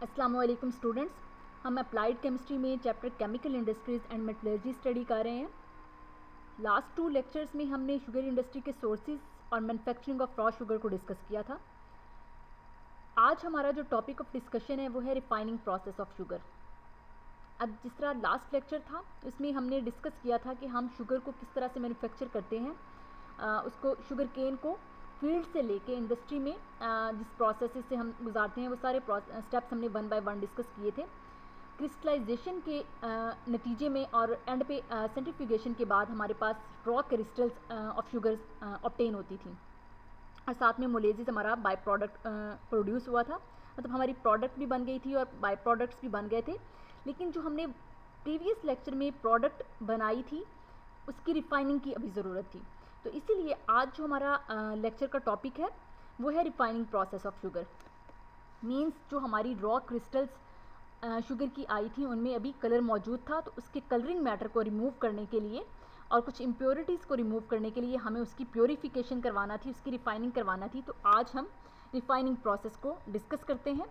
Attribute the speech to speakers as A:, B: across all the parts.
A: अस्सलाम वालेकुम स्टूडेंट्स, हम अप्लाइड केमिस्ट्री में chapter chemical industries and metallurgy study कर रहे हैं। लास्ट 2 लेक्चर्स में हमने शुगर इंडस्ट्री के सोर्सेज और मैन्युफैक्चरिंग ऑफ रॉ शुगर को डिस्कस किया था। आज हमारा जो टॉपिक ऑफ डिस्कशन है वो है रिफाइनिंग प्रोसेस ऑफ शुगर। अब जिस तरह लास्ट लेक्चर था उसमें हमने डिस्कस किया था कि हम शुगर को किस तरह से मैन्युफैक्चर करते हैं, उसको शुगर केन को फील्ड से लेके इंडस्ट्री में जिस प्रोसेस से हम गुजारते हैं वो सारे स्टेप्स हमने 1 बाय 1 डिस्कस किए थे। क्रिस्टलाइजेशन के नतीजे में और एंड पे सेंट्रीफ्यूगेशन के बाद हमारे पास raw crystals of sugars obtain होती थी और साथ में मोलेसिस हमारा बाय प्रोडक्ट प्रोड्यूस हुआ था। मतलब हमारी प्रोडक्ट भी बन गई थी और बाय प्रोडक्ट्स भी बन गए थे। लेकिन जो हमने प्रीवियस लेक्चर में प्रोडक्ट बनाई थी उसकी रिफाइनिंग की अभी ज़रूरत थी। तो इसीलिए आज जो हमारा लेक्चर का टॉपिक है वो है refining process of sugar. Means जो हमारी रॉ क्रिस्टल्स शुगर की आई थी उनमें अभी कलर मौजूद था, तो उसके कलरिंग मैटर को रिमूव करने के लिए और कुछ इम्प्योरिटीज़ को रिमूव करने के लिए हमें उसकी प्योरीफिकेशन करवाना थी, उसकी रिफाइनिंग करवाना थी। तो आज हम रिफाइनिंग प्रोसेस को डिस्कस करते हैं।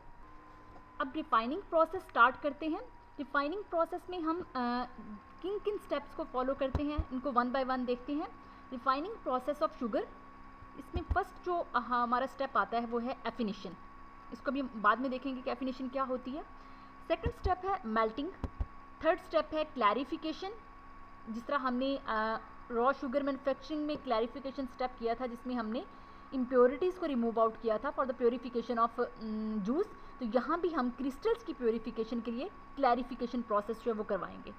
A: अब रिफाइनिंग प्रोसेस स्टार्ट करते हैं। रिफाइनिंग प्रोसेस में हम किन किन स्टेप्स को फॉलो करते हैं इनको 1 बाय 1 देखते हैं। रिफाइनिंग प्रोसेस ऑफ शुगर, इसमें फर्स्ट जो हमारा स्टेप आता है वो है एफिनिशन। इसको भी बाद में देखेंगे कि एफिनिशन क्या होती है। सेकंड स्टेप है मेल्टिंग। थर्ड स्टेप है क्लैरिफिकेशन, जिस तरह हमने रॉ शुगर मैन्युफैक्चरिंग में क्लैरिफिकेशन स्टेप किया था जिसमें हमने इम्प्योरिटीज़ को रिमूव आउट किया था for the purification of juice. तो यहाँ भी हम क्रिस्टल्स की प्योरीफिकेशन के लिए क्लैरिफिकेशन प्रोसेस जो है वो करवाएंगे।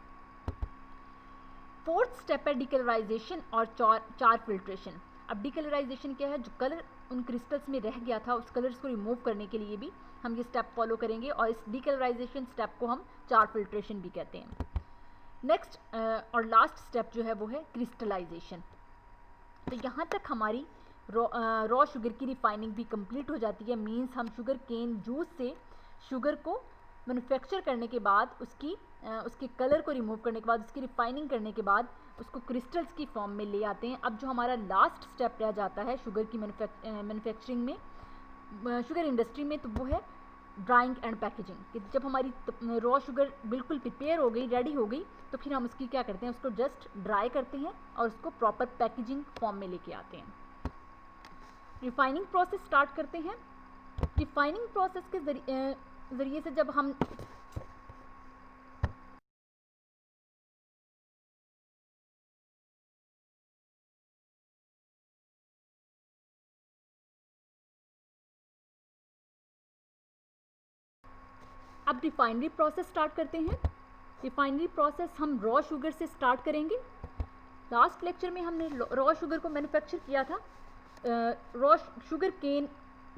A: फोर्थ स्टेप है डिकलराइजेशन और चार फिल्ट्रेशन। अब डिकलराइजेशन क्या है, जो कलर उन क्रिस्टल्स में रह गया था उस कलर्स को रिमूव करने के लिए भी हम ये स्टेप फॉलो करेंगे और इस डिकलराइजेशन स्टेप को हम चार फिल्ट्रेशन भी कहते हैं। नेक्स्ट और लास्ट स्टेप जो है वो है क्रिस्टलाइजेशन। तो यहाँ तक हमारी रॉ शुगर की रिफाइनिंग भी कंप्लीट हो जाती है। मींस हम शुगर केन जूस से शुगर को मैन्युफैक्चर करने के बाद उसके कलर को रिमूव करने के बाद उसकी रिफाइनिंग करने के बाद उसको क्रिस्टल्स की फॉर्म में ले आते हैं। अब जो हमारा लास्ट स्टेप रह जाता है शुगर की मैन्युफैक्चरिंग में, शुगर इंडस्ट्री में, तो वो है ड्राइंग एंड पैकेजिंग। कि जब हमारी रॉ शुगर बिल्कुल प्रिपेयर हो गई, रेडी हो गई, तो फिर हम उसकी क्या करते हैं, उसको जस्ट ड्राई करते हैं और उसको प्रॉपर पैकेजिंग फॉर्म में लेके आते हैं। रिफाइनिंग प्रोसेस स्टार्ट करते हैं। रिफाइनिंग प्रोसेस के ज़रिए से जब हम अब रिफाइनरी प्रोसेस स्टार्ट करते हैं। रिफाइनरी प्रोसेस हम रॉ शुगर से स्टार्ट करेंगे। लास्ट लेक्चर में हमने रॉ शुगर को मैन्युफैक्चर किया था रॉ शुगर केन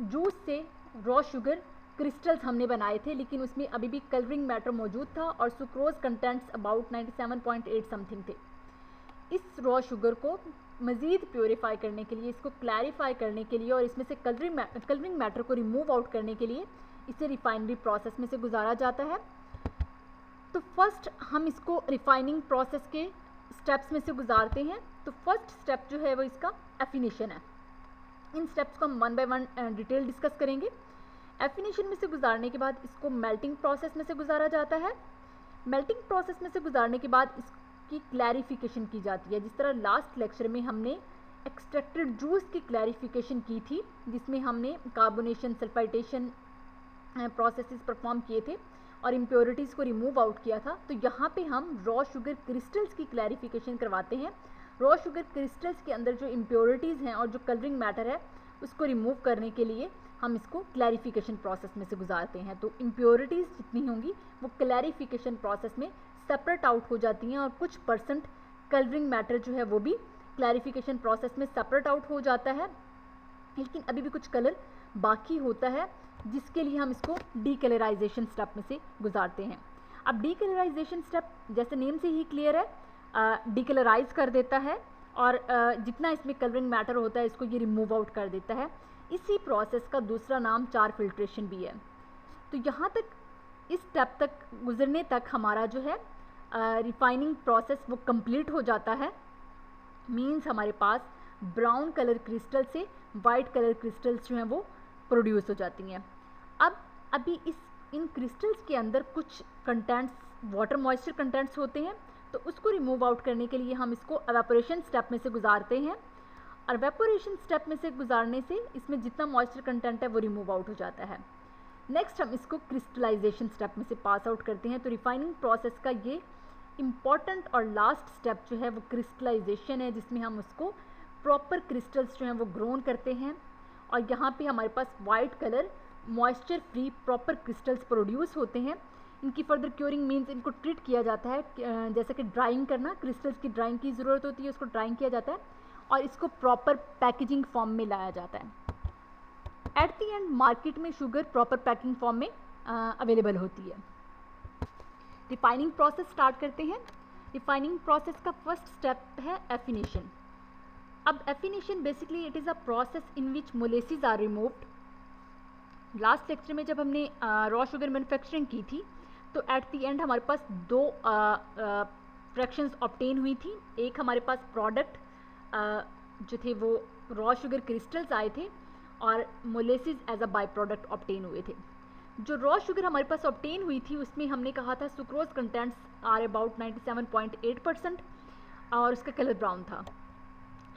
A: जूस से रॉ शुगर क्रिस्टल्स हमने बनाए थे, लेकिन उसमें अभी भी कलरिंग मैटर मौजूद था और सुक्रोज कंटेंट्स अबाउट 97.8 समथिंग थे। इस रॉ शुगर को मज़ीद प्योरीफाई करने के लिए, इसको क्लैरिफाई करने के लिए और इसमें से कलरिंग मैटर को रिमूव आउट करने के लिए इसे रिफाइनरी प्रोसेस में से गुजारा जाता है। तो फर्स्ट हम इसको रिफाइनिंग प्रोसेस के स्टेप्स में से गुजारते हैं। तो फर्स्ट स्टेप जो है वो इसका एफिनिशन है। इन स्टेप्स को हम 1 बाय 1 डिटेल डिस्कस करेंगे। एफिनिशन में से गुजारने के बाद इसको मेल्टिंग प्रोसेस में से गुजारा जाता है। मेल्टिंग प्रोसेस में से गुजारने के बाद इसकी क्लैरिफिकेशन की जाती है। जिस तरह लास्ट लेक्चर में हमने एक्सट्रैक्टेड जूस की क्लैरिफिकेशन की थी, जिसमें हमने कार्बोनेशन, सल्फाइटेशन प्रोसेसेस परफॉर्म किए थे और इम्प्योरिटीज़ को रिमूव आउट किया था। तो यहाँ पे हम रॉ शुगर क्रिस्टल्स की क्लैरिफिकेशन करवाते हैं। रॉ शुगर क्रिस्टल्स के अंदर जो इम्प्योरिटीज़ हैं और जो कलरिंग मैटर है उसको रिमूव करने के लिए हम इसको क्लैरिफिकेशन प्रोसेस में से गुजारते हैं। तो इम्प्योरिटीज़ जितनी होंगी वो क्लैरिफिकेशन प्रोसेस में सेपरेट आउट हो जाती हैं और कुछ % कलरिंग मैटर जो है वो भी क्लैरिफिकेशन प्रोसेस में सेपरेट आउट हो जाता है, लेकिन अभी भी कुछ कलर बाकी होता है जिसके लिए हम इसको डीकलराइजेशन स्टेप में से गुजारते हैं। अब डीकलराइजेशन स्टेप जैसे नेम से ही क्लियर है, डीकलराइज कर देता है और जितना इसमें कलरिंग मैटर होता है इसको ये रिमूव आउट कर देता है। इसी प्रोसेस का दूसरा नाम चार फिल्ट्रेशन भी है। तो यहाँ तक इस स्टेप तक गुजरने तक हमारा जो है रिफाइनिंग प्रोसेस वो कंप्लीट हो जाता है। मीन्स हमारे पास ब्राउन कलर क्रिस्टल से वाइट कलर क्रिस्टल्स जो हैं वो प्रोड्यूस हो जाती हैं। अब अभी इस इन क्रिस्टल्स के अंदर कुछ कंटेंट्स, वाटर मॉइस्चर कंटेंट्स होते हैं, तो उसको रिमूव आउट करने के लिए हम इसको एवेपोरेशन स्टेप में से गुजारते हैं, और एवेपोरेशन स्टेप में से गुजारने से इसमें जितना मॉइस्चर कंटेंट है वो रिमूव आउट हो जाता है। नेक्स्ट हम इसको क्रिस्टलाइजेशन स्टेप में से पास आउट करते हैं। तो रिफाइनिंग प्रोसेस का ये इम्पॉर्टेंट और लास्ट स्टेप जो है वो क्रिस्टलाइजेशन है, जिसमें हम उसको प्रॉपर क्रिस्टल्स जो हैं वो ग्रोन करते हैं, और यहाँ पे हमारे पास white colour moisture free proper crystals produce होते हैं। इनकी फर्दर क्योरिंग मीन्स इनको ट्रीट किया जाता है, जैसे कि ड्राइंग करना, क्रिस्टल्स की ड्राइंग की ज़रूरत होती है, उसको ड्राइंग किया जाता है और इसको प्रॉपर पैकेजिंग फॉर्म में लाया जाता है। एट द एंड मार्केट में शुगर प्रॉपर पैकिंग फॉर्म में अवेलेबल होती है। रिफाइनिंग प्रोसेस स्टार्ट करते हैं। रिफाइनिंग प्रोसेस का फर्स्ट स्टेप है एफिनेशन। अब affination basically it is a process in which molasses are removed. Last lecture में जब हमने रॉ शुगर मैन्युफैक्चरिंग की थी तो एट द एंड हमारे पास दो फ्रैक्शंस ऑब्टेन हुई थी। एक हमारे पास प्रोडक्ट जो थे वो रॉ शुगर क्रिस्टल्स आए थे, और molasses as a by product obtain हुए थे। जो रॉ शुगर हमारे पास ऑब्टेन हुई थी उसमें हमने कहा था सुक्रोज कंटेंट्स आर अबाउट 97.8% और उसका कलर ब्राउन था।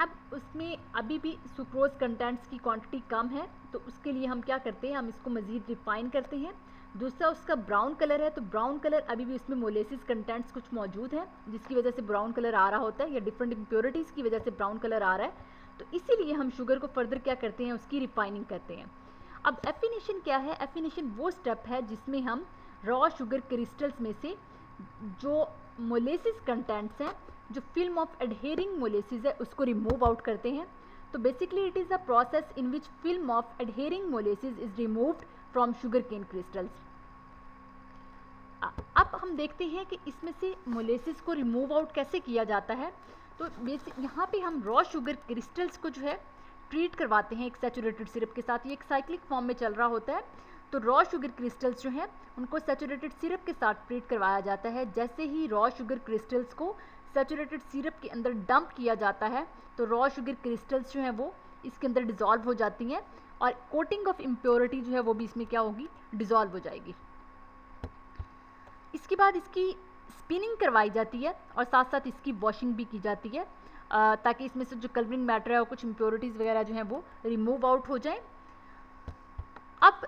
A: अब उसमें अभी भी सुक्रोज कंटेंट्स की क्वांटिटी कम है, तो उसके लिए हम क्या करते हैं, हम इसको मज़ीद रिफाइन करते हैं। दूसरा उसका ब्राउन कलर है, तो ब्राउन कलर अभी भी उसमें मोलेसिस कंटेंट्स कुछ मौजूद हैं, जिसकी वजह से ब्राउन कलर आ रहा होता है, या डिफरेंट इम्प्योरिटीज़ की वजह से ब्राउन कलर आ रहा है। तो इसीलिए हम शुगर को फर्दर क्या करते हैं, उसकी रिफाइनिंग करते हैं। अब एफिनेशन क्या है? एफिनेशन वो स्टेप है जिसमें हम रॉ शुगर क्रिस्टल्स में से जो मोलेसिस कंटेंट्स हैं, जो फिल्म ऑफ एडहेरिंग मोलेसिस है, उसको रिमूव आउट करते हैं। तो basically it is a process in which film of adhering molasses is removed from sugar cane crystals. अब हम देखते हैं कि इसमें से मोलेसिस को रिमूव आउट कैसे किया जाता है। तो बेसिक यहाँ पे हम रॉ शुगर क्रिस्टल्स को जो है ट्रीट करवाते हैं एक सैचुरेटेड सिरप के साथ। ये एक साइक्लिक फॉर्म में चल रहा होता है, तो रॉ शुगर क्रिस्टल्स जो हैं उनको सैचुरेटेड सिरप के साथ ट्रीट करवाया जाता है। जैसे ही रॉ शुगर क्रिस्टल्स को सैचुरेटेड सिरप के अंदर डंप किया जाता है तो रॉ शुगर क्रिस्टल्स जो हैं वो इसके अंदर डिज़ोल्व हो जाती हैं, और कोटिंग ऑफ इम्प्योरिटी जो है वो भी इसमें क्या होगी, डिज़ोल्व हो जाएगी। इसके बाद इसकी स्पिनिंग करवाई जाती है और साथ साथ इसकी वॉशिंग भी की जाती है, ताकि इसमें से जो कलरिंग मैटर है और कुछ इम्प्योरिटीज़ वगैरह जो हैं वो रिमूव आउट हो जाएं। अब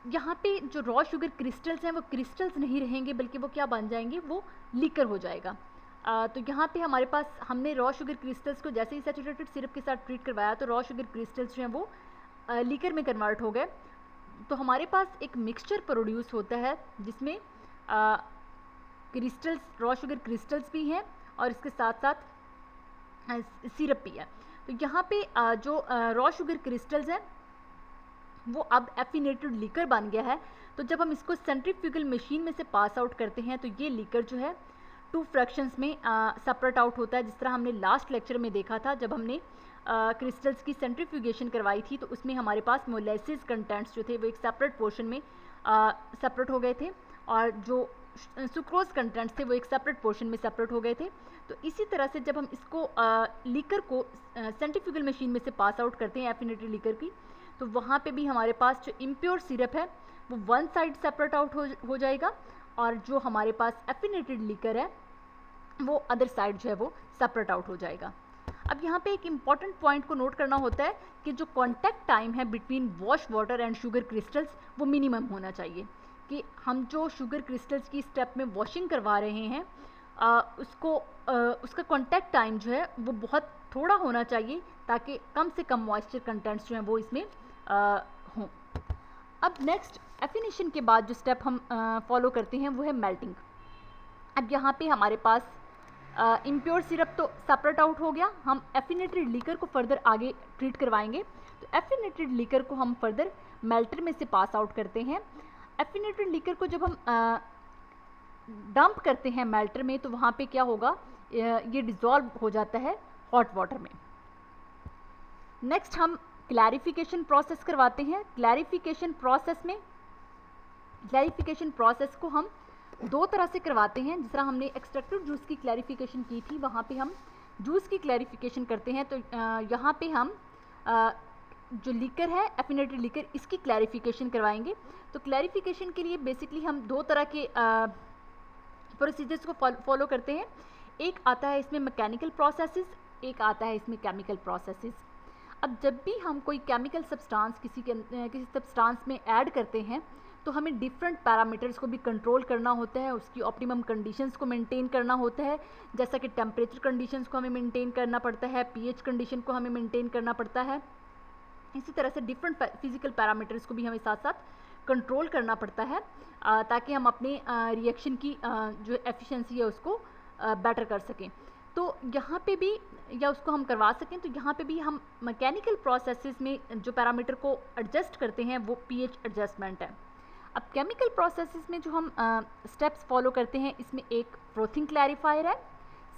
A: यहाँ पे जो रॉ शुगर क्रिस्टल्स हैं वो क्रिस्टल्स नहीं रहेंगे, बल्कि वो क्या बन जाएंगे, वो लीकर हो जाएगा। तो यहाँ पे हमारे पास हमने रॉ शुगर क्रिस्टल्स को जैसे ही सैचुरेटेड सिरप के साथ ट्रीट करवाया तो रॉ शुगर क्रिस्टल्स जो हैं वो लीकर में कन्वर्ट हो गए। तो हमारे पास एक मिक्सचर प्रोड्यूस होता है जिसमें क्रिस्टल्स, रॉ शुगर क्रिस्टल्स भी हैं और इसके साथ साथ सिरप भी है। तो यहाँ पे जो रॉ शुगर क्रिस्टल्स हैं वो अब एफिनेटेड लीकर बन गया है। तो जब हम इसको सेंट्रीफ्यूगल मशीन में से पास आउट करते हैं तो ये लीकर जो है 2 फ्रैक्शंस में सेपरेट आउट होता है, जिस तरह हमने लास्ट लेक्चर में देखा था जब हमने क्रिस्टल्स की सेंट्रीफ्यूगेशन करवाई थी। तो उसमें हमारे पास मोलेसिस कंटेंट्स जो थे वो एक सेपरेट पोर्शन में सेपरेट हो गए थे, और जो सुक्रोज कंटेंट्स थे वो एक सेपरेट पोर्शन में सेपरेट हो गए थे। तो इसी तरह से जब हम इसको लीकर को सेंट्रीफ्यूगल मशीन में से पास आउट करते हैं एफिनेटेड लीकर की, तो वहाँ पे भी हमारे पास जो इम्प्योर सिरप है वो वन साइड सेपरेट आउट हो जाएगा, और जो हमारे पास एफिनेटेड लीकर है वो अदर साइड जो है वो सेपरेट आउट हो जाएगा। अब यहाँ पे एक इम्पॉर्टेंट पॉइंट को नोट करना होता है कि जो कॉन्टैक्ट टाइम है between wash water and sugar crystals वो मिनिमम होना चाहिए, कि हम जो शुगर क्रिस्टल्स की स्टेप में वॉशिंग करवा रहे हैं उसका कॉन्टैक्ट टाइम जो है वो बहुत थोड़ा होना चाहिए, ताकि कम से कम मॉइस्चर कंटेंट्स जो हैं वो इसमें हों। अब नेक्स्ट एफिनेशन के बाद जो स्टेप हम फॉलो करते हैं वो है मेल्टिंग। अब यहाँ पे हमारे पास इम्प्योर सिरप तो सेपरेट आउट हो गया, हम एफिनेटेड लीकर को फर्दर आगे ट्रीट करवाएंगे। तो एफिनेटेड लीकर को हम फर्दर मेल्टर में से पास आउट करते हैं। एफिनेटेड लीकर को जब हम डंप करते हैं मेल्टर में तो वहाँ पे क्या होगा, ये डिज़ोल्व हो जाता है हॉट वाटर में। नेक्स्ट हम क्लैरिफिकेशन प्रोसेस करवाते हैं। क्लैरिफिकेशन प्रोसेस को हम 2 तरह से करवाते हैं। जिस तरह हमने एक्सट्रैक्टेड जूस की क्लैरिफिकेशन की थी, वहाँ पे हम जूस की क्लैरिफिकेशन करते हैं। तो यहाँ पे हम जो लीकर है एफिनेटेड लीकर, इसकी क्लैरिफिकेशन करवाएंगे। तो क्लैरिफिकेशन के लिए बेसिकली हम दो तरह के प्रोसीजर्स को फॉलो करते हैं। एक आता है इसमें मैकेनिकल प्रोसेसेस, एक आता है इसमें केमिकल प्रोसेसेस। अब जब भी हम कोई केमिकल सब्सटेंस किसी सब्सटेंस में ऐड करते हैं तो हमें डिफरेंट पैरामीटर्स को भी कंट्रोल करना होता है, उसकी ऑप्टिमम कंडीशंस को मेंटेन करना होता है, जैसा कि टेम्परेचर कंडीशंस को हमें मेंटेन करना पड़ता है, पीएच कंडीशन को हमें मेंटेन करना पड़ता है। इसी तरह से डिफरेंट फिजिकल पैरामीटर्स को भी हमें साथ साथ कंट्रोल करना पड़ता है ताकि हम अपने रिएक्शन की जो एफिशिएंसी है उसको बेटर कर सकें। तो यहाँ पे भी, या उसको हम करवा सकें, तो यहाँ पे भी हम मैकेनिकल प्रोसेसेस में जो पैरामीटर को एडजस्ट करते हैं वो पीएच एडजस्टमेंट है। अब केमिकल प्रोसेसेस में जो हम स्टेप्स फॉलो करते हैं, इसमें एक फ्रोथिंग क्लैरिफायर है,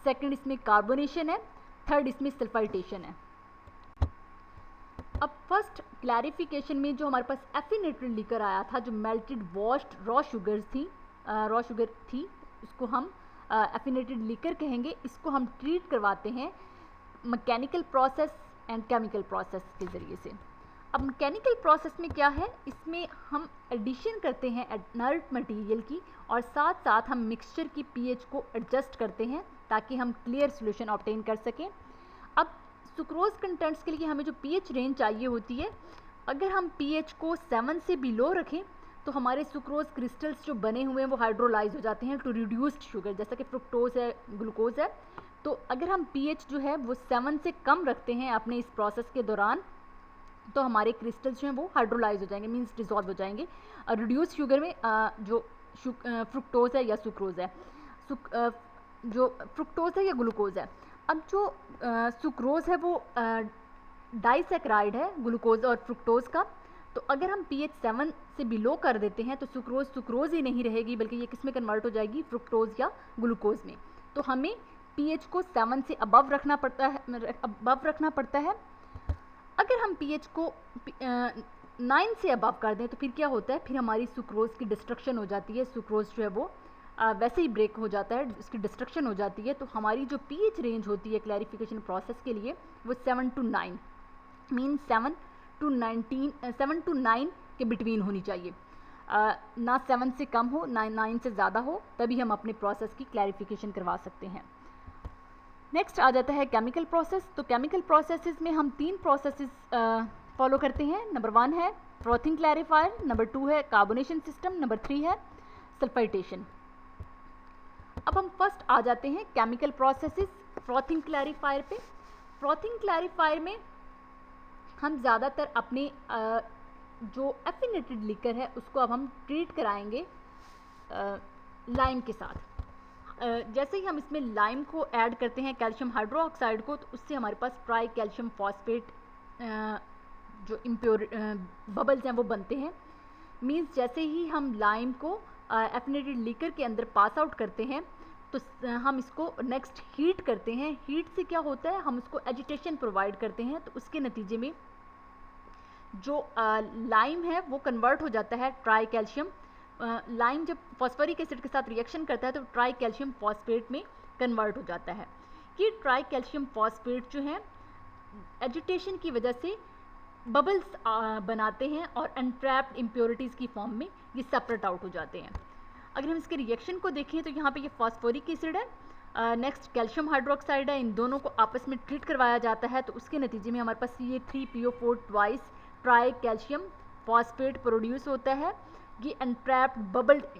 A: सेकंड इसमें कार्बोनेशन है, थर्ड इसमें सल्फाइटेशन है। अब फर्स्ट क्लैरिफिकेशन में जो हमारे पास एफिनेटेड लीकर आया था, जो मेल्टेड वॉश्ड रॉ शुगर थी, उसको हम एफिनेटेड लीकर कहेंगे। इसको हम ट्रीट करवाते हैं mechanical process and chemical process के ज़रिए से। अब मैकेनिकल प्रोसेस में क्या है, इसमें हम एडिशन करते हैं इनर्ट मटेरियल की और साथ साथ हम मिक्सचर की पीएच को एडजस्ट करते हैं ताकि हम क्लियर सॉल्यूशन ऑब्टेन कर सकें। अब सुक्रोज कंटेंट्स के लिए हमें जो पीएच रेंज चाहिए होती है, अगर हम पीएच को 7 से बिलो रखें तो हमारे सुक्रोज क्रिस्टल्स जो बने हुए हैं वो हाइड्रोलाइज हो जाते हैं टू रिड्यूस्ड शुगर, जैसा कि फ्रुक्टोज है, ग्लूकोज है। तो अगर हम पीएच जो है वो 7 से कम रखते हैं अपने इस प्रोसेस के दौरान, तो हमारे क्रिस्टल्स जो हैं वो हाइड्रोलाइज हो जाएंगे, मींस डिसॉल्व हो जाएंगे। रिड्यूस शुगर में जो फ्रुक्टोज है या सुक्रोज है, जो फ्रुक्टोज है या ग्लूकोज है। अब जो सुक्रोज है वो डाइसैकराइड है ग्लूकोज और फ्रुक्टोज का। तो अगर हम पीएच 7 से बिलो कर देते हैं तो सुक्रोज ही नहीं रहेगी, बल्कि ये किस में कन्वर्ट हो जाएगी, फ्रुक्टोज या ग्लूकोज में। तो हमें पीएच को 7 से अबव रखना पड़ता है। अगर हम पीएच को 9 से अबव कर दें तो फिर क्या होता है, फिर हमारी सुक्रोज की डिस्ट्रक्शन हो जाती है। सुक्रोज जो है वो वैसे ही ब्रेक हो जाता है, उसकी डिस्ट्रक्शन हो जाती है। तो हमारी जो पीएच रेंज होती है क्लैरिफिकेशन प्रोसेस के लिए वो 7 to 9 मीन 7 to 9 के बिटवीन होनी चाहिए, ना 7 से कम हो ना 9 से ज़्यादा हो, तभी हम अपने प्रोसेस की क्लैरिफिकेशन करवा सकते हैं। नेक्स्ट आ जाता है केमिकल प्रोसेस। तो केमिकल प्रोसेसेस में हम 3 प्रोसेसेस फॉलो करते हैं। नंबर 1 है फ्रोथिंग क्लैरिफायर, नंबर 2 है कार्बोनेशन सिस्टम, नंबर 3 है सल्फाइटेशन। अब हम फर्स्ट आ जाते हैं केमिकल प्रोसेसेस फ्रोथिंग क्लैरिफायर पे। फ्रोथिंग क्लैरिफायर में हम ज़्यादातर अपने जो एफिनेटेड लिकर है उसको अब हम ट्रीट कराएंगे लाइम के साथ। जैसे ही हम इसमें लाइम को ऐड करते हैं कैल्शियम हाइड्रोक्साइड को, तो उससे हमारे पास ट्राई कैल्शियम फॉस्फेट जो इम्प्योर बबल्स हैं वो बनते हैं। मींस जैसे ही हम लाइम को एफिनेटेड लिकर के अंदर पास आउट करते हैं तो हम इसको नेक्स्ट हीट करते हैं। हीट से क्या होता है, हम उसको एजिटेशन प्रोवाइड करते हैं, तो उसके नतीजे में जो लाइम है वो कन्वर्ट हो जाता है ट्राई कैल्शियम। लाइम जब फॉस्फोरिक एसिड के साथ रिएक्शन करता है तो ट्राई कैल्शियम फॉस्फेट में कन्वर्ट हो जाता है। ये ट्राई कैल्शियम फॉस्फेट जो है एजिटेशन की वजह से बबल्स बनाते हैं और एनट्रैप्ड इम्प्योरिटीज़ की फॉर्म में ये सेपरेट आउट हो जाते हैं। अगर हम इसके रिएक्शन को देखें तो यहाँ पे ये फॉस्फोरिक एसिड है, नेक्स्ट कैल्शियम हाइड्रोक्साइड है, इन दोनों को आपस में ट्रीट करवाया जाता है। तो उसके नतीजे में हमारे पास CA3PO4 twice try calcium phosphate produce होता है। ये एनट्रैप्ड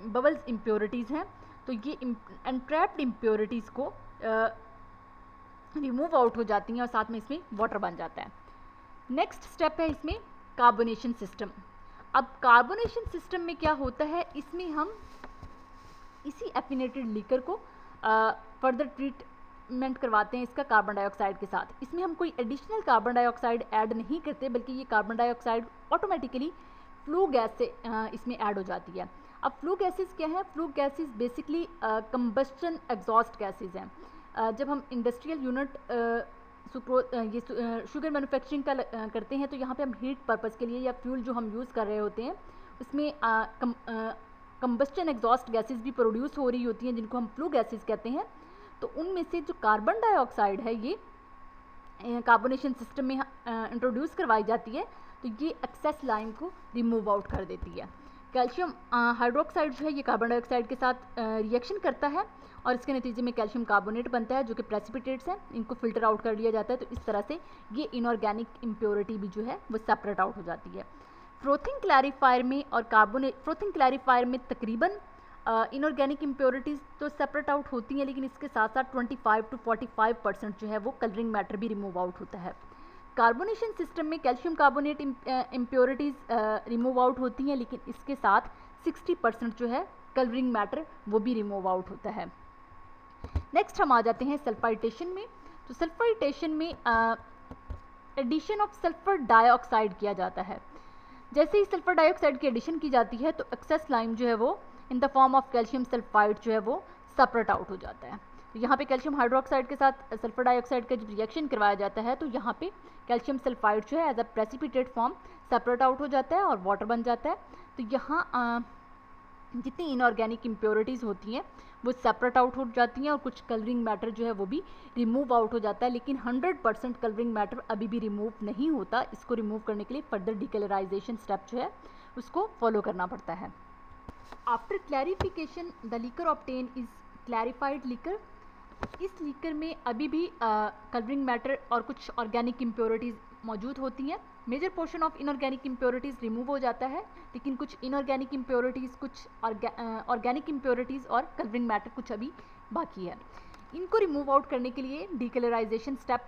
A: बबल्स इम्प्योरिटीज़ हैं। तो ये एनट्रैप्ड इम्प्योरिटीज़ को रिमूव आउट हो जाती हैं और साथ में इसमें वाटर बन जाता है। नेक्स्ट स्टेप है इसमें कार्बोनेशन सिस्टम। अब कार्बोनेशन सिस्टम में क्या होता है, इसमें हम इसी एफिनेटेड लिकर को फर्दर ट्रीटमेंट करवाते हैं इसका कार्बन डाइऑक्साइड के साथ। इसमें हम कोई एडिशनल कार्बन डाइऑक्साइड ऐड नहीं करते, बल्कि ये carbon dioxide automatically flue gas से इसमें ऐड हो जाती है। अब फ्लू गैसेस क्या है, flue gases basically combustion exhaust gases हैं। जब हम इंडस्ट्रियल यूनिट शुगर मैन्युफैक्चरिंग का करते हैं तो यहाँ पे हम हीट पर्पस के लिए या फ्यूल जो हम यूज़ कर रहे होते हैं उसमें कंबस्टन एग्जॉस्ट गैसेस भी प्रोड्यूस हो रही होती हैं, जिनको हम फ्लू गैसेस कहते हैं। तो उनमें से जो कार्बन डाइऑक्साइड है ये कार्बोनेशन सिस्टम में इंट्रोड्यूस करवाई जाती है तो ये एक्सेस लाइन को रिमूव आउट कर देती है। कैल्शियम हाइड्रोक्साइड जो है ये कार्बन डाइऑक्साइड के साथ रिएक्शन करता है और इसके नतीजे में कैल्शियम कार्बोनेट बनता है जो कि प्रेसिपिटेट्स हैं, इनको फिल्टर आउट कर लिया जाता है। तो इस तरह से ये इनऑर्गेनिक इम्प्योरिटी भी जो है वो सेपरेट आउट हो जाती है। फ्रोथिंग क्लैरिफायर में और फ्रोथिंग क्लैरिफायर में तकरीबन इनऑर्गेनिक इम्प्योरिटीज़ तो सेपरेट आउट होती हैं, लेकिन इसके साथ साथ 25 to 45% जो है वो कलरिंग मैटर भी रिमूव आउट होता है। कार्बोनेशन सिस्टम में calcium carbonate impurities remove out होती हैं, लेकिन इसके साथ 60% जो है कलरिंग मैटर वो भी रिमूव आउट होता है। नेक्स्ट हम आ जाते हैं सल्फाइटेशन में। तो सल्फाइटेशन में एडिशन ऑफ सल्फर डाइऑक्साइड किया जाता है। जैसे ही सल्फर डाइऑक्साइड की एडिशन की जाती है तो एक्सेस लाइम जो है वो in the form of calcium sulphide जो है वो सेपरेट आउट हो जाता है। तो यहाँ पे कैल्शियम हाइड्रोक्साइड के साथ सल्फर डाइऑक्साइड का जब रिएक्शन करवाया जाता है तो यहाँ पे कैल्शियम सल्फाइड जो है as a precipitate form separate out हो जाता है और वाटर बन जाता है। तो यहाँ जितनी इनऑर्गेनिक इम्प्योरिटीज़ होती हैं वो सेपरेट आउट हो जाती हैं और कुछ कलरिंग मैटर जो है वो भी रिमूव आउट हो जाता है, लेकिन 100% कलरिंग मैटर अभी भी रिमूव नहीं होता। इसको रिमूव करने के लिए फर्दर डिकलराइजेशन स्टेप जो है उसको फॉलो करना पड़ता है। After clarification the liquor obtain is clarified liquor. इस लीकर में अभी भी कलरिंग मैटर और कुछ ऑर्गेनिक इम्प्योरिटीज़ मौजूद होती हैं। Major portion of inorganic impurities remove हो जाता है, लेकिन कुछ इनऑर्गेनिक इम्प्योरिटीज़, कुछ ऑर्गेनिक इम्प्योरिटीज़ और कलरिंग मैटर कुछ अभी बाकी है। इनको रिमूव आउट करने के लिए डीकलराइजेशन स्टेप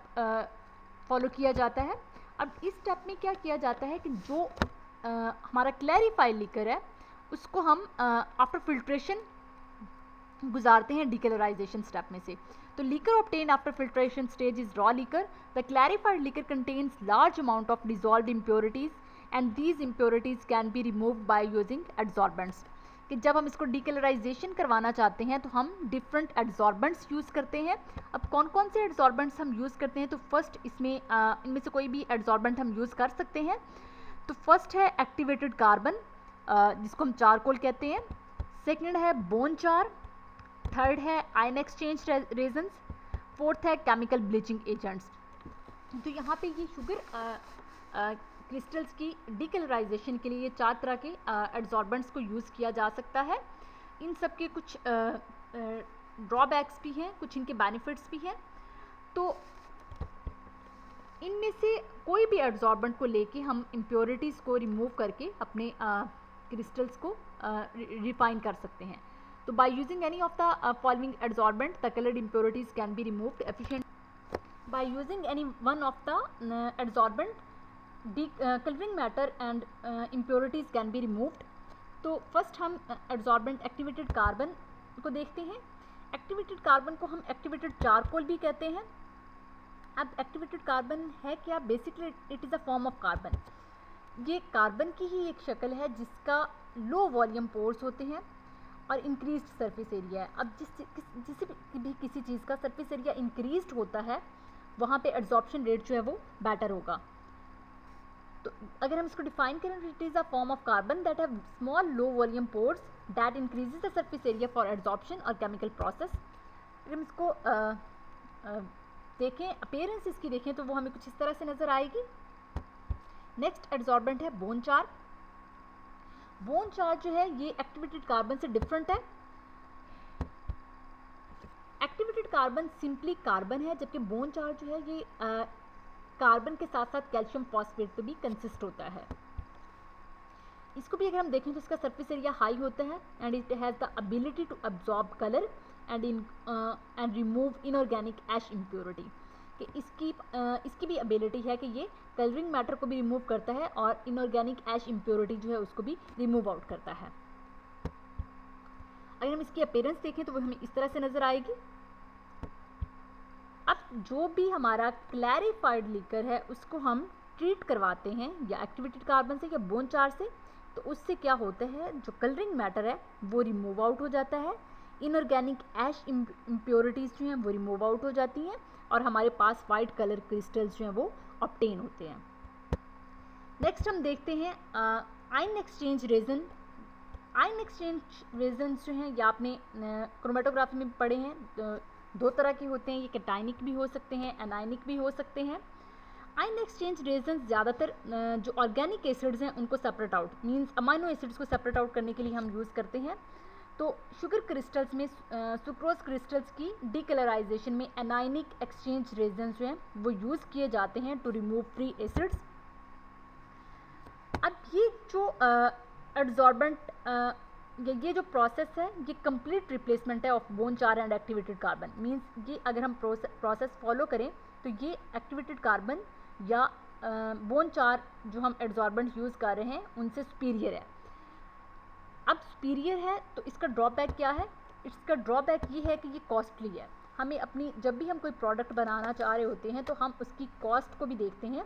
A: फॉलो किया जाता है। अब इस स्टेप में क्या किया जाता है कि जो हमारा क्लैरिफाइड लीकर है उसको हम आफ्टर फिल्ट्रेशन गुजारते हैं डीकलराइजेशन स्टेप में से। तो liquor obtain after filtration stage is raw liquor. The clarified liquor contains large amount of dissolved impurities and these impurities can be removed by using adsorbents. कि जब हम इसको डीकलराइजेशन करवाना चाहते हैं तो हम डिफरेंट एड्सॉर्बेंट्स यूज़ करते हैं। अब कौन कौन से एड्सॉर्बेंट्स हम यूज़ करते हैं, तो फर्स्ट इसमें इनमें से कोई भी एड्सॉर्बेंट हम यूज़ कर सकते हैं। तो फर्स्ट है एक्टिवेटेड कार्बन जिसको हम चारकोल कहते हैं। सेकंड है बोन चार। थर्ड है आयन एक्सचेंज रेजन्स। फोर्थ है केमिकल ब्लीचिंग एजेंट्स। तो यहाँ पे ये शुगर क्रिस्टल्स की डीकलराइजेशन के लिए ये 4 तरह के एड्सॉर्बेंट्स को यूज़ किया जा सकता है। इन सब के कुछ ड्रॉबैक्स भी हैं, कुछ इनके बेनिफिट्स भी हैं। तो इनमें से कोई भी एड्सॉर्बेंट को लेके हम इम्प्योरिटीज़ को रिमूव करके अपने क्रिस्टल्स को रिफाइन कर सकते हैं। तो by using any of the following adsorbent the coloured impurities can be removed efficient. By using any one of the adsorbent colouring matter and impurities can be removed. तो first हम adsorbent activated carbon को देखते हैं। Activated carbon को हम activated charcoal भी कहते हैं। अब एक्टिवेटेड कार्बन है क्या? Basically it is a form of carbon. ये कार्बन की ही एक शक्ल है जिसका लो वॉल्यूम पोर्स होते हैं और इंक्रीज्ड सरफेस एरिया है। अब किसी चीज़ का सरफेस एरिया इंक्रीज्ड होता है वहाँ पे एड्सॉर्प्शन रेट जो है वो बेटर होगा। तो अगर हम इसको डिफाइन करें, it is a form of carbon that have small low volume pores that increases the surface area for adsorption और केमिकल प्रोसेस। अगर हम इसको देखें, अपीयरेंस इसकी देखें तो वो हमें कुछ इस तरह से नज़र आएगी। नेक्स्ट एड्सॉर्बेंट है बोन चार। बोन चार जो है ये एक्टिवेटेड कार्बन से डिफरेंट है। एक्टिवेटेड कार्बन सिंपली कार्बन है, जबकि बोन चार जो है ये कार्बन के साथ साथ कैल्शियम फॉस्फेट पे भी कंसिस्ट होता है। इसको भी अगर हम देखें तो इसका सरफेस एरिया हाई होता है and it has the ability to absorb colour and remove inorganic ash impurity. कि इसकी भी एबिलिटी है कि ये कलरिंग मैटर को भी रिमूव करता है और इनऑर्गेनिक ऐश इम्प्योरिटी जो है उसको भी रिमूव आउट करता है। अगर हम इसकी अपीयरेंस देखें तो वो हमें इस तरह से नज़र आएगी। अब जो भी हमारा क्लैरिफाइड लीकर है उसको हम ट्रीट करवाते हैं या एक्टिवेटेड कार्बन से या बोन चार से, तो उससे क्या होता है, जो कलरिंग मैटर है वो रिमूव आउट हो जाता है, इनऑर्गेनिक ऐश इम्प्योरिटीज़ जो हैं वो रिमूव आउट हो जाती हैं और हमारे पास वाइट कलर क्रिस्टल्स जो हैं वो ऑब्टेन होते हैं। नेक्स्ट हम देखते हैं ion exchange resin. Ion exchange resins जो हैं ये आपने क्रोमेटोग्राफी में पढ़े हैं। दो तरह के होते हैं, ये कैटायनिक भी हो सकते हैं, एनायनिक भी हो सकते हैं। आयन एक्सचेंज रेजेंस ज़्यादातर जो ऑर्गेनिक एसिड्स हैं उनको separate out, means amino acids को सेपरेट आउट करने के लिए हम यूज़ करते हैं। तो शुगर क्रिस्टल्स में सुक्रोज क्रिस्टल्स की डीकलराइजेशन में एनायनिक एक्सचेंज रेजेंस जो हैं वो यूज़ किए जाते हैं टू रिमूव फ्री एसिड्स। अब ये जो एड्जॉर्बेंट ये जो प्रोसेस है ये कंप्लीट रिप्लेसमेंट है ऑफ बोन चार एंड एक्टिवेटेड कार्बन, मींस ये अगर हम प्रोसेस फॉलो करें तो ये एक्टिवेटेड कार्बन या बोन चार जो हम एड्जॉर्बेंट यूज़ कर रहे हैं उनसे सुपीरियर है। अब सुपीरियर है तो इसका ड्रॉबैक क्या है? इसका ड्रॉबैक ये है कि ये कॉस्टली है। हमें अपनी जब भी हम कोई प्रोडक्ट बनाना चाह रहे होते हैं तो हम उसकी कॉस्ट को भी देखते हैं,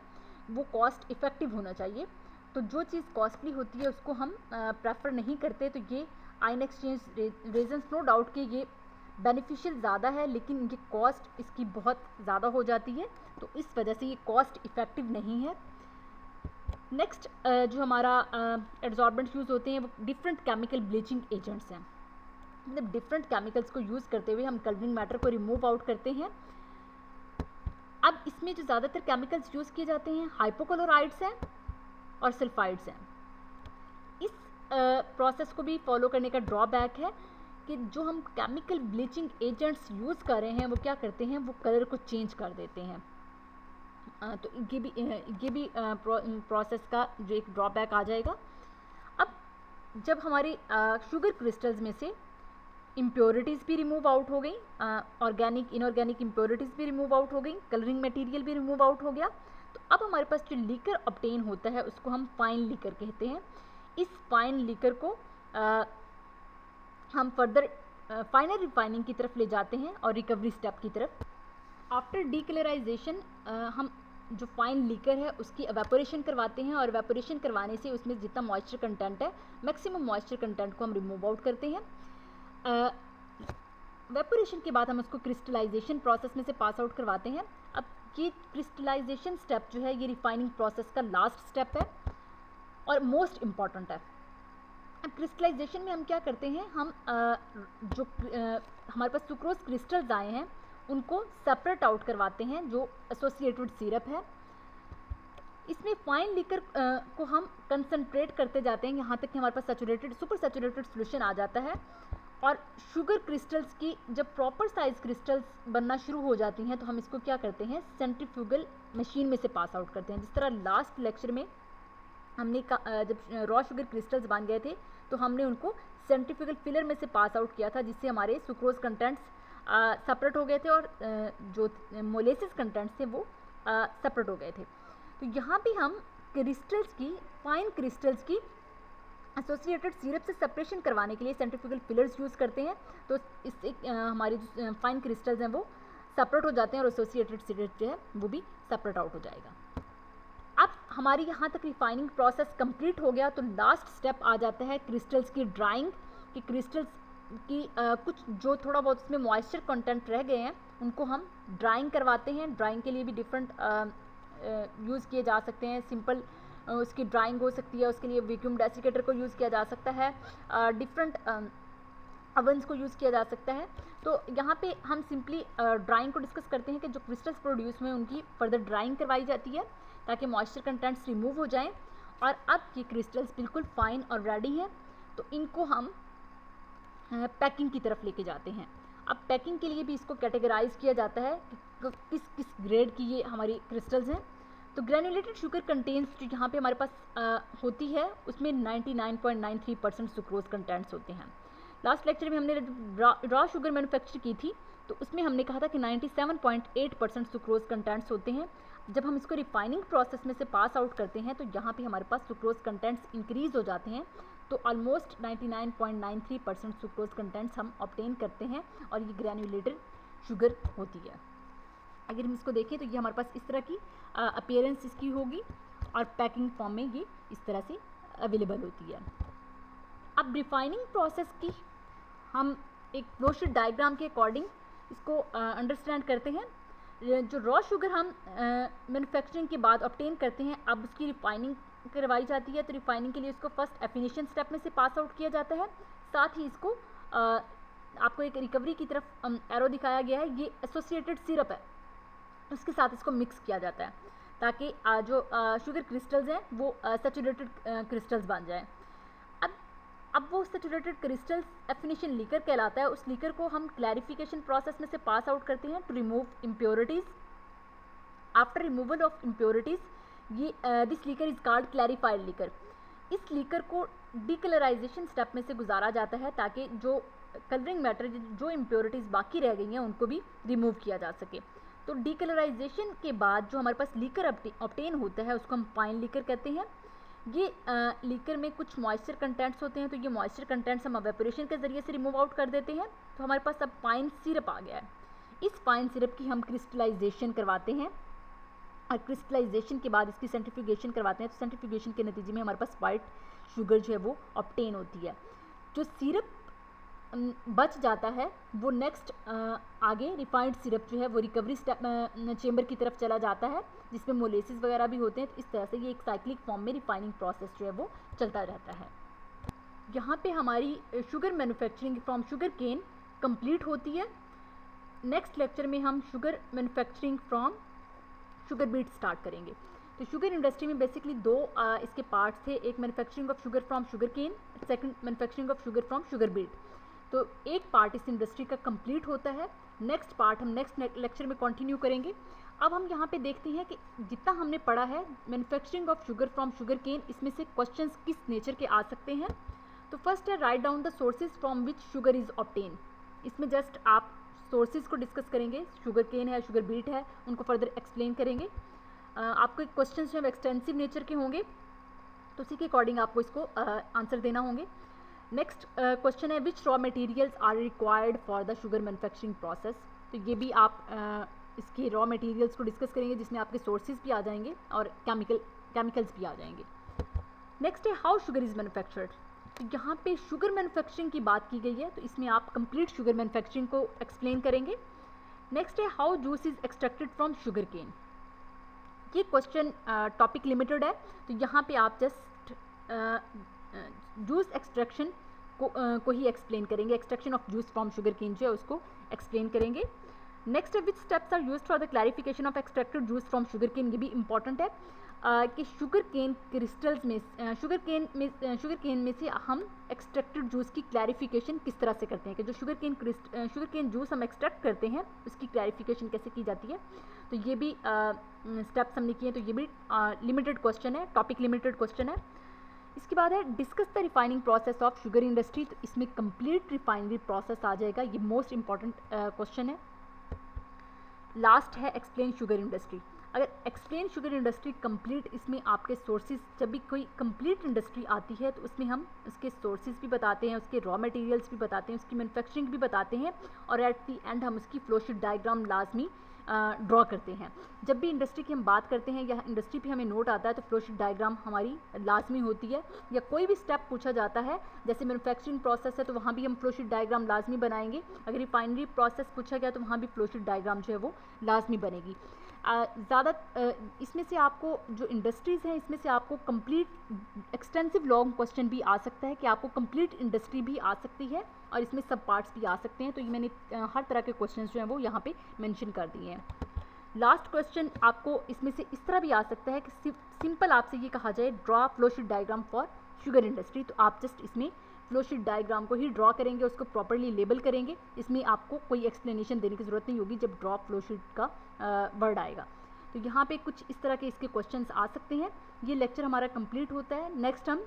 A: वो कॉस्ट इफ़ेक्टिव होना चाहिए। तो जो चीज़ कॉस्टली होती है उसको हम प्रेफर नहीं करते। तो ये ion exchange resins no doubt कि ये बेनिफिशियल ज़्यादा है, लेकिन ये कॉस्ट इसकी बहुत ज़्यादा हो जाती है, तो इस वजह से ये कॉस्ट इफ़ेक्टिव नहीं है। नेक्स्ट जो हमारा एड्जॉर्बेंट्स यूज़ होते हैं वो डिफरेंट केमिकल ब्लीचिंग एजेंट्स हैं। मतलब डिफरेंट केमिकल्स को यूज़ करते हुए हम कलरिंग मैटर को रिमूव आउट करते हैं। अब इसमें जो ज़्यादातर केमिकल्स यूज़ किए जाते हैं हाइपोक्लोराइड्स हैं और सल्फाइड्स हैं। इस प्रोसेस को भी फॉलो करने का ड्रॉबैक है कि जो हम केमिकल ब्लीचिंग एजेंट्स यूज़ कर रहे हैं वो क्या करते हैं, वो कलर को चेंज कर देते हैं। तो ये भी प्रोसेस का जो एक ड्रॉबैक आ जाएगा। अब जब हमारी शुगर क्रिस्टल्स में से इम्प्योरिटीज़ भी रिमूव आउट हो गई, ऑर्गेनिक इनऑर्गेनिक इम्प्योरिटीज़ भी रिमूव आउट हो गई, कलरिंग मटेरियल भी रिमूव आउट हो गया, तो अब हमारे पास जो लीकर ऑब्टेन होता है उसको हम फाइन लीकर कहते हैं। इस फाइन लीकर को हम फर्दर फाइनल रिफाइनिंग की तरफ ले जाते हैं और रिकवरी स्टेप की तरफ। आफ्टर डीकलराइजेशन हम जो फाइन लीकर है उसकी एवेपोरेशन करवाते हैं और एवेपोरेशन करवाने से उसमें जितना मॉइस्चर कंटेंट है मैक्सिमम मॉइस्चर कंटेंट को हम रिमूव आउट करते हैं। एवेपोरेशन के बाद हम उसको क्रिस्टलाइजेशन प्रोसेस में से पास आउट करवाते हैं। अब ये क्रिस्टलाइजेशन स्टेप जो है ये रिफाइनिंग प्रोसेस का लास्ट स्टेप है और मोस्ट इम्पॉर्टेंट है। अब क्रिस्टलाइजेशन में हम क्या करते हैं, हम जो हमारे पास सुक्रोज क्रिस्टल्स आए हैं उनको सेपरेट आउट करवाते हैं जो एसोसिएटेड सिरप है। इसमें फाइन लीकर को हम कंसंट्रेट करते जाते हैं यहाँ तक कि हमारे पास सैचुरेटेड सुपर सैचुरेटेड सोल्यूशन आ जाता है। और शुगर क्रिस्टल्स की जब प्रॉपर साइज क्रिस्टल्स बनना शुरू हो जाती हैं तो हम इसको क्या करते हैं, सेंट्रीफ्यूगल मशीन में से पास आउट करते हैं। जिस तरह लास्ट लेक्चर में हमने जब रॉ शुगर क्रिस्टल्स बन गए थे तो हमने उनको सेंट्रीफ्यूगल फिलर में से पास आउट किया था, जिससे हमारे सुक्रोज कंटेंट्स सेपरेट हो गए थे और जो मोलेसिस कंटेंट्स थे वो सेपरेट हो गए थे। तो यहाँ भी हम क्रिस्टल्स की फाइन क्रिस्टल्स की एसोसिएटेड सिरप से सेपरेशन करवाने के लिए सेंट्रीफ्यूगल फिलर्स यूज़ करते हैं। तो इससे हमारी जो फाइन क्रिस्टल्स हैं वो सेपरेट हो जाते हैं और एसोसिएटेड सिरप जो है वो भी सेपरेट आउट हो जाएगा। अब हमारी यहाँ तक रिफाइनिंग प्रोसेस कंप्लीट हो गया तो लास्ट स्टेप आ जाता है क्रिस्टल्स की ड्राइंग। कि क्रिस्टल्स की कुछ जो थोड़ा बहुत उसमें मॉइस्चर कंटेंट रह गए हैं उनको हम ड्राइंग करवाते हैं। ड्राइंग के लिए भी डिफरेंट यूज़ किए जा सकते हैं। सिंपल उसकी ड्राइंग हो सकती है, उसके लिए वैक्यूम डेसिकेटर को यूज़ किया जा सकता है, डिफरेंट अवन्स को यूज़ किया जा सकता है। तो यहाँ पे हम सिंपली ड्राइंग को डिस्कस करते हैं कि जो क्रिस्टल्स प्रोड्यूस हुए उनकी फर्दर ड्राइंग करवाई जाती है ताकि मॉइस्चर कंटेंट्स रिमूव हो जाएं। और अब ये क्रिस्टल्स बिल्कुल फाइन और रेडी हैं तो इनको हम पैकिंग की तरफ लेके जाते हैं। अब पैकिंग के लिए भी इसको कैटेगराइज किया जाता है कि किस किस ग्रेड की ये हमारी क्रिस्टल्स हैं। तो ग्रैनुलेटेड शुगर कंटेंट्स जो यहाँ पे हमारे पास होती है उसमें 99.93% सुक्रोज कंटेंट्स होते हैं। लास्ट लेक्चर में हमने रॉ शुगर मैन्युफैक्चर की थी तो उसमें हमने कहा था कि 97.8% सुक्रोज कंटेंट्स होते हैं। जब हम इसको रिफाइनिंग प्रोसेस में से पास आउट करते हैं तो यहाँ पे हमारे पास सुक्रोज कंटेंट्स इंक्रीज हो जाते हैं। तो ऑलमोस्ट 99.93% सुक्रोज कंटेंट्स हम ऑब्टेन करते हैं और ये ग्रैनुलेटेड शुगर होती है। अगर हम इसको देखें तो ये हमारे पास इस तरह की अपीयरेंस इसकी होगी और पैकिंग फॉर्म में ये इस तरह से अवेलेबल होती है। अब रिफाइनिंग प्रोसेस की हम एक फ्लोशीट डायग्राम के अकॉर्डिंग इसको अंडरस्टैंड करते हैं। जो रॉ शुगर हम मैन्युफैक्चरिंग के बाद ऑब्टेन करते हैं अब उसकी रिफाइनिंग करवाई जाती है। तो रिफाइनिंग के लिए इसको फर्स्ट एफिनेशन स्टेप में से पास आउट किया जाता है, साथ ही इसको आपको एक रिकवरी की तरफ एरो दिखाया गया है, ये एसोसिएटेड सिरप है, उसके साथ इसको मिक्स किया जाता है ताकि जो शुगर क्रिस्टल्स हैं वो सैचुरेटेड क्रिस्टल्स बन जाएं। अब वो सैचुरेटेड क्रिस्टल्स एफिनिशन लीकर कहलाता है। उस लीकर को हम क्लैरिफिकेशन प्रोसेस में से पास आउट करते हैं to remove impurities. After removal of impurities ये this liquor is called clarified liquor. इस लीकर को डीकलराइजेशन स्टेप में से गुजारा जाता है ताकि जो कलरिंग मैटर, जो इम्प्योरिटीज़ बाकी रह गई हैं उनको भी रिमूव किया जा सके। तो डीकलराइजेशन के बाद जो हमारे पास लीकर ऑब्टेन होता है उसको हम फाइन लीकर कहते हैं। ये लीकर में कुछ मॉइस्चर कंटेंट्स होते हैं, तो ये मॉइस्चर कंटेंट्स हम एवेपोरेशन के ज़रिए से रिमूव आउट कर देते हैं। तो हमारे पास अब फाइन सिरप आ गया है। इस फाइन सिरप की हम क्रिस्टलाइजेशन करवाते हैं और क्रिस्टलाइजेशन के बाद इसकी सेंट्रीफ्यूगेशन करवाते हैं। तो सेंट्रीफ्यूगेशन के नतीजे में हमारे पास वाइट शुगर जो है वो ऑब्टेन होती है। जो सिरप बच जाता है वो नेक्स्ट आगे रिफाइंड सिरप जो है वो रिकवरी चेंबर की तरफ चला जाता है, जिसमें मोलेसिस वगैरह भी होते हैं। तो इस तरह से ये एक साइक्लिक फॉर्म में रिफाइनिंग प्रोसेस जो है वो चलता रहता है। यहाँ पे हमारी sugar manufacturing from sugar cane complete होती है। नेक्स्ट लेक्चर में हम sugar manufacturing from sugar beet start करेंगे। तो शुगर इंडस्ट्री में बेसिकली दो इसके पार्ट्स थे, एक manufacturing of sugar from sugar cane, second manufacturing of sugar from sugar beet. तो एक पार्ट इस इंडस्ट्री का कंप्लीट होता है, नेक्स्ट पार्ट हम नेक्स्ट लेक्चर में कंटिन्यू करेंगे। अब हम यहाँ पे देखते हैं कि जितना हमने पढ़ा है manufacturing of sugar from sugar cane, इसमें से क्वेश्चंस किस नेचर के आ सकते हैं। तो फर्स्ट है write down the sources from which sugar is obtain. इसमें जस्ट आप सोर्सेज को डिस्कस करेंगे, शुगर केन है, शुगर बीट है, उनको फर्दर एक्सप्लेन करेंगे। आपको क्वेश्चन जो है एक्सटेंसिव नेचर के होंगे, तो उसी के अकॉर्डिंग आपको इसको आंसर देना होंगे। नेक्स्ट क्वेश्चन है which raw materials are required for the sugar manufacturing process. तो ये भी आप इसके रॉ मटेरियल्स को डिस्कस करेंगे, जिसमें आपके सोर्सेज भी आ जाएंगे और केमिकल्स भी आ जाएंगे। नेक्स्ट है हाउ शुगर इज़ मैन्युफैक्चर्ड। तो यहाँ पे शुगर मैन्युफैक्चरिंग की बात की गई है, तो इसमें आप कंप्लीट शुगर मैन्युफैक्चरिंग को एक्सप्लेन करेंगे। नेक्स्ट है how juice is extracted from sugar cane. ये क्वेश्चन टॉपिक लिमिटेड है, तो यहाँ पे आप जस्ट जूस एक्सट्रैक्शन को ही एक्सप्लेन करेंगे। Extraction of juice from sugar cane जो है उसको एक्सप्लेन करेंगे। नेक्स्ट है which steps are used for the clarification of extracted juice from sugar cane. ये भी इंपॉर्टेंट है कि शुगर केन क्रिस्टल्स में शुगर केन में से हम एक्सट्रैक्टेड जूस की क्लैरिफिकेशन किस तरह से करते हैं, कि जो शुगर केन जूस हम एक्सट्रैक्ट करते हैं उसकी क्लैरिफिकेशन कैसे की जाती है। तो ये भी स्टेप्स हमने किए, तो ये भी लिमिटेड क्वेश्चन है, टॉपिक लिमिटेड क्वेश्चन है। इसके बाद है discuss the refining process of sugar industry. तो इसमें कंप्लीट रिफाइनरी प्रोसेस आ जाएगा, ये मोस्ट इंपॉर्टेंट क्वेश्चन है। लास्ट है एक्सप्लेन शुगर इंडस्ट्री। अगर एक्सप्लेन शुगर इंडस्ट्री कंप्लीट, इसमें आपके सोर्सेज, जब भी कोई कंप्लीट इंडस्ट्री आती है तो उसमें हम उसके सोर्सेज भी बताते हैं, उसके रॉ मटेरियल्स भी बताते हैं, उसकी मैन्युफैक्चरिंग भी बताते हैं और एट दी एंड हम उसकी फ्लोशीट डायग्राम लाजमी ड्रॉ करते हैं। जब भी इंडस्ट्री की हम बात करते हैं या इंडस्ट्री पे हमें नोट आता है तो फ्लोशीट डायग्राम हमारी लाजमी होती है। या कोई भी स्टेप पूछा जाता है, जैसे मैन्युफैक्चरिंग प्रोसेस है तो वहाँ भी हम फ्लोशीट डायग्राम लाजमी बनाएंगे। अगर रिफाइनरी प्रोसेस पूछा गया तो वहाँ भी फ्लोशीट डायग्राम जो है वो लाजमी बनेगी। ज़्यादा इसमें से आपको जो इंडस्ट्रीज़ हैं इसमें से आपको कंप्लीट एक्सटेंसिव लॉन्ग क्वेश्चन भी आ सकता है कि आपको कंप्लीट इंडस्ट्री भी आ सकती है और इसमें सब पार्ट्स भी आ सकते हैं। तो ये मैंने हर तरह के क्वेश्चन जो हैं वो यहाँ पे मेंशन कर दिए हैं। लास्ट क्वेश्चन आपको इसमें से इस तरह भी आ सकता है कि सिंपल आपसे ये कहा जाए draw flowsheet diagram for sugar industry, तो आप जस्ट इसमें फ्लोशीट डायग्राम को ही ड्रॉ करेंगे, उसको प्रॉपर्ली लेबल करेंगे। इसमें आपको कोई एक्सप्लेनेशन देने की ज़रूरत नहीं होगी जब ड्रॉ फ्लोशीट का वर्ड आएगा। तो यहाँ पे कुछ इस तरह के इसके क्वेश्चंस आ सकते हैं। ये लेक्चर हमारा कंप्लीट होता है। नेक्स्ट हम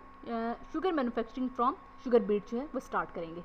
A: sugar manufacturing from sugar beat जो है वो स्टार्ट करेंगे।